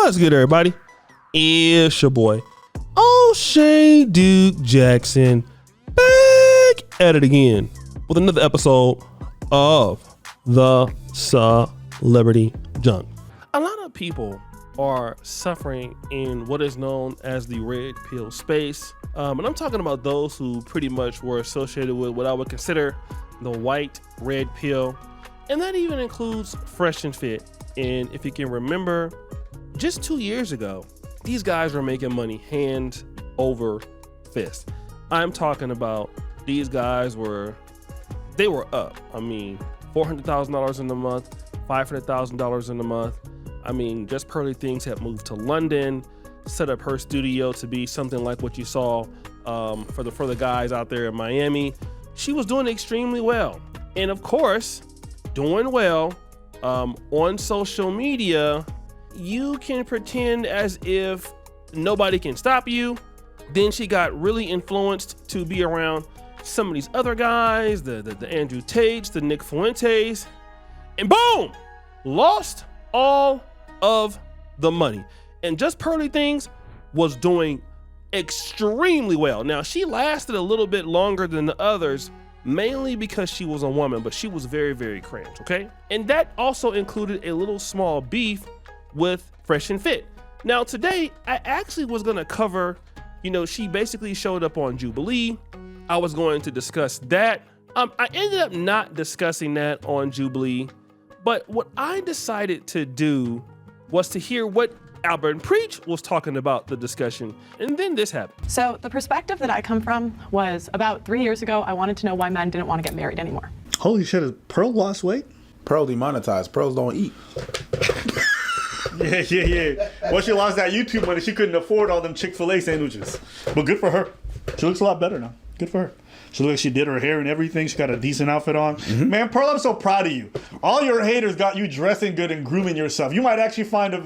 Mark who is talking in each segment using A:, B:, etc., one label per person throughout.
A: What's good, everybody? It's your boy, O'Shea Duke Jackson, back at it again with another episode of the Celebrity Junk. A lot of people are suffering in what is known as the red pill space. And I'm talking about those who pretty much were associated with what I would consider the white red pill. And that even includes Fresh and Fit. And if you can remember, just 2 years ago, these guys were making money hand over fist. I'm talking about these guys they were up. I mean, $400,000 in a month, $500,000 in a month. I mean, Just Pearly Things had moved to London, set up her studio to be something like what you saw for the guys out there in Miami. She was doing extremely well. And of course, doing well on social media, you can pretend as if nobody can stop you. Then she got really influenced to be around some of these other guys, the Andrew Tates, the Nick Fuentes, and boom, lost all of the money. And Just Pearly Things was doing extremely well. Now, she lasted a little bit longer than the others, mainly because she was a woman, but she was very, very cramped, okay? And that also included a little small beef with Fresh and Fit. Now, today, I actually was gonna cover, she basically showed up on Jubilee. I was going to discuss that. I ended up not discussing that on Jubilee, but what I decided to do was to hear what Albert Preach was talking about the discussion, and then this happened.
B: So the perspective that I come from was about 3 years ago, I wanted to know why men didn't want to get married anymore.
C: Holy shit, has Pearl lost weight?
D: Pearl demonetized. Pearls don't eat.
C: Yeah. Once she lost that YouTube money, she couldn't afford all them Chick-fil-A sandwiches. But good for her. She looks a lot better now. Good for her. She looks like she did her hair and everything. She got a decent outfit on. Mm-hmm. Man, Pearl, I'm so proud of you. All your haters got you dressing good and grooming yourself. You might actually find a...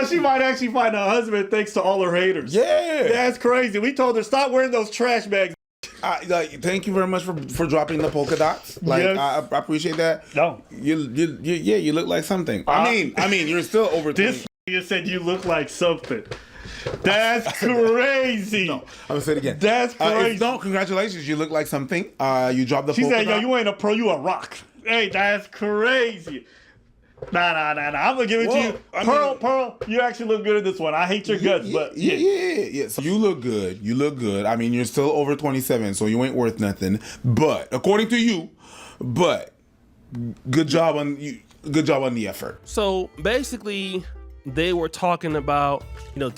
C: she might actually find a husband thanks to all her haters.
D: Yeah.
C: That's crazy. We told her, stop wearing those trash bags.
D: Thank you very much for dropping the polka dots.
C: Yes.
D: I appreciate that.
C: No.
D: You look like something. I mean, you're still over 20.
C: This you said you look like something. That's crazy.
D: No, I'm gonna say it again.
C: That's crazy.
D: No, congratulations. You look like something. You dropped the polka dot.
C: She said, yo, you ain't a pro, you a rock. Hey, that's crazy. Nah. I'm gonna give it to you. Pearl, you actually look good in this one. I hate your guts, but
D: yeah. So you look good. I mean, you're still over 27, so you ain't worth nothing. But according to you, good job on the effort.
A: So basically, they were talking about, Just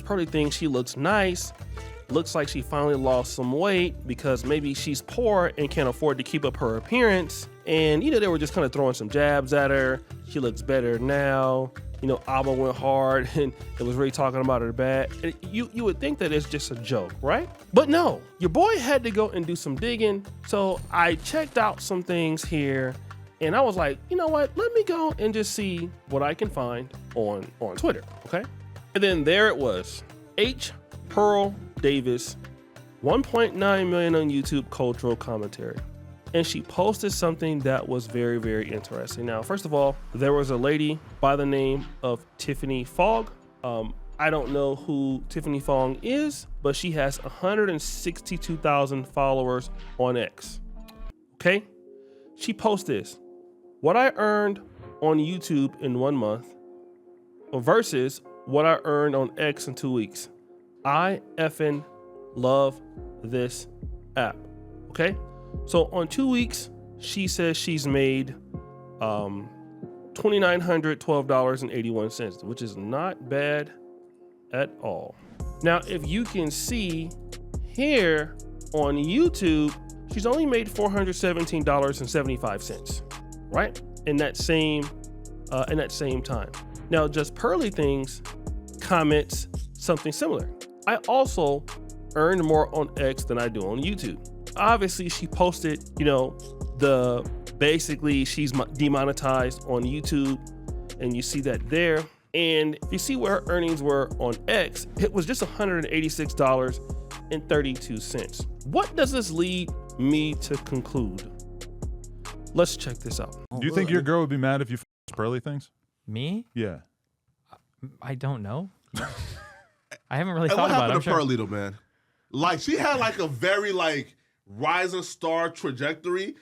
A: Pearly Things, she looks nice. Looks like she finally lost some weight because maybe she's poor and can't afford to keep up her appearance. And, they were just kind of throwing some jabs at her. She looks better now. Abba went hard and it was really talking about her bad. And you would think that it's just a joke, right? But no, your boy had to go and do some digging. So I checked out some things here and I was like, you know what? Let me go and just see what I can find on Twitter, okay? And then there it was. Pearl Davis, 1.9 million on YouTube cultural commentary. And she posted something that was very, very interesting. Now, first of all, there was a lady by the name of Tiffany Fog. I don't know who Tiffany Fog is, but she has 162,000 followers on X. Okay? She posted this. What I earned on YouTube in 1 month versus what I earned on X in 2 weeks. I effing love this app. Okay? So on 2 weeks, she says she's made $2,912.81, which is not bad at all. Now, if you can see here on YouTube, she's only made $417.75, right? In that same time. Now, Just Pearly Things comments something similar. I also earned more on X than I do on YouTube. Obviously, she posted, basically she's demonetized on YouTube, and you see that there. And if you see where her earnings were on X, it was just $186.32. What does this lead me to conclude? Let's check this out.
E: Do you think your girl would be mad if you Pearly Things? Me?
F: Yeah.
E: I don't know. I haven't really
G: And
E: thought
G: what
E: about it.
G: happened
E: I'm
G: to
E: sure.
G: Pearly though, man? Like she had like a very like rising star trajectory,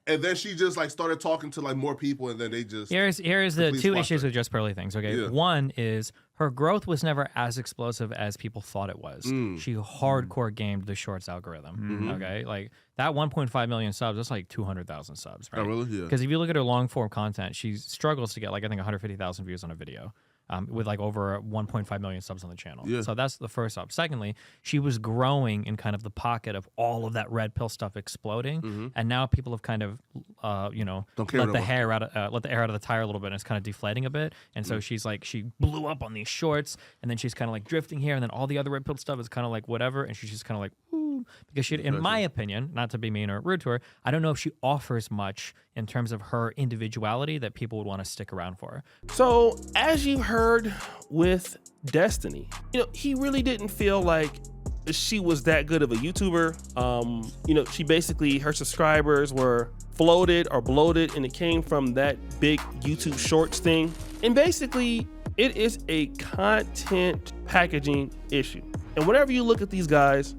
G: and then she just like started talking to like more people, and then they just
E: Here's the
G: completely
E: two
G: squashed
E: issues
G: her.
E: with Just Pearly Things. Okay,
G: Yeah.
E: one is her growth was never as explosive as people thought it was. She hardcore gamed the Shorts algorithm. Okay, like that 1.5 million subs, that's like 200,000 subs, right?
G: Oh, really? Yeah.
E: Because if you look at her long form content, she struggles to get like I think 150,000 views on a video. With like over 1.5 million subs on the channel.
G: Yeah.
E: So that's the first up. Secondly, she was growing in kind of the pocket of all of that red pill stuff exploding, and now people have kind of,
G: Don't care
E: let
G: no
E: the
G: more.
E: hair out of let the air out of the tire a little bit, and it's kind of deflating a bit. And so she's like, she blew up on these shorts, and then she's kind of like drifting here, and then all the other red pill stuff is kind of like whatever, and she's just kind of like, ooh, because she, in my opinion, not to be mean or rude to her, I don't know if she offers much in terms of her individuality that people would want to stick around for.
A: So, as you heard with Destiny, he really didn't feel like she was that good of a YouTuber. She basically, her subscribers were floated or bloated, and it came from that big YouTube Shorts thing. And basically, it is a content packaging issue. And whenever you look at these guys,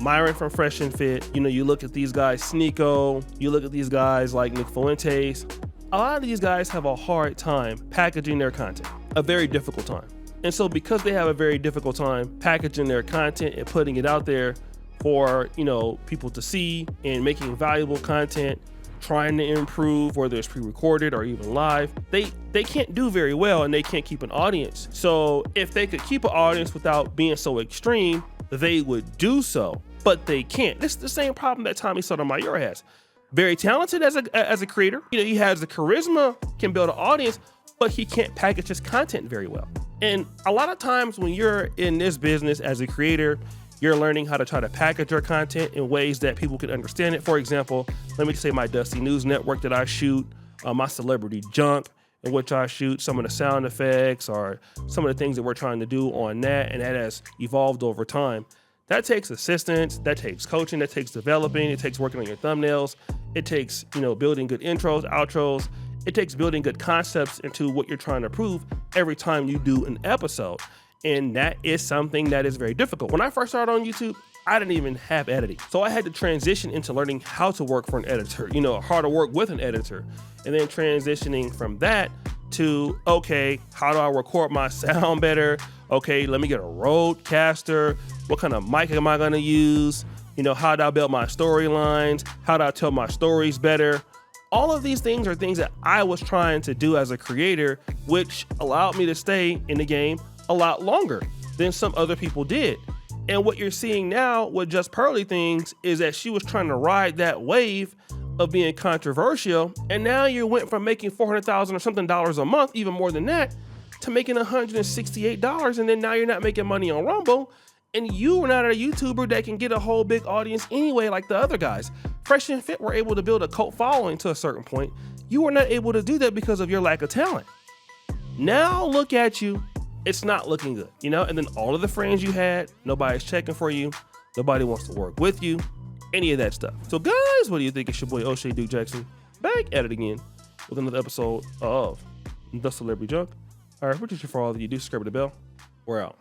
A: Myron from Fresh and Fit, you look at these guys, Sneeko, you look at these guys like Nick Fuentes, a lot of these guys have a hard time packaging their content, a very difficult time. And so because they have a very difficult time packaging their content and putting it out there for, people to see and making valuable content, trying to improve, whether it's pre-recorded or even live, they can't do very well, and they can't keep an audience. So if they could keep an audience without being so extreme, they would do so, but they can't. This is the same problem that Tommy Sotomayor has. Very talented as a creator. He has the charisma, can build an audience, but he can't package his content very well. And a lot of times when you're in this business as a creator, you're learning how to try to package your content in ways that people can understand it. For example, let me say my Dusty News Network that I shoot, my Celebrity Junk in which I shoot, some of the sound effects or some of the things that we're trying to do on that, and that has evolved over time. That takes assistance, that takes coaching, that takes developing, it takes working on your thumbnails, it takes, building good intros, outros, it takes building good concepts into what you're trying to prove every time you do an episode. And that is something that is very difficult. When I first started on YouTube, I didn't even have editing. So I had to transition into learning how to work for an editor, how to work with an editor. And then transitioning from that to, okay, how do I record my sound better? Okay, let me get a Rodecaster. What kind of mic am I gonna use? How do I build my storylines? How do I tell my stories better? All of these things are things that I was trying to do as a creator, which allowed me to stay in the game a lot longer than some other people did. And what you're seeing now with Just Pearly Things is that she was trying to ride that wave of being controversial, and now you went from making $400,000 or something a month, even more than that, to making $168, and then now you're not making money on Rumble, and you are not a YouTuber that can get a whole big audience anyway like the other guys. Fresh and Fit were able to build a cult following to a certain point. You were not able to do that because of your lack of talent. Now look at you. It's not looking good, and then all of the friends you had, nobody's checking for you, nobody wants to work with you, any of that stuff. So guys, what do you think? It's your boy O'Shea Duke Jackson back at it again with another episode of The Celebrity Junk. All right, what did you for all of you do? Subscribe to the bell. We're out.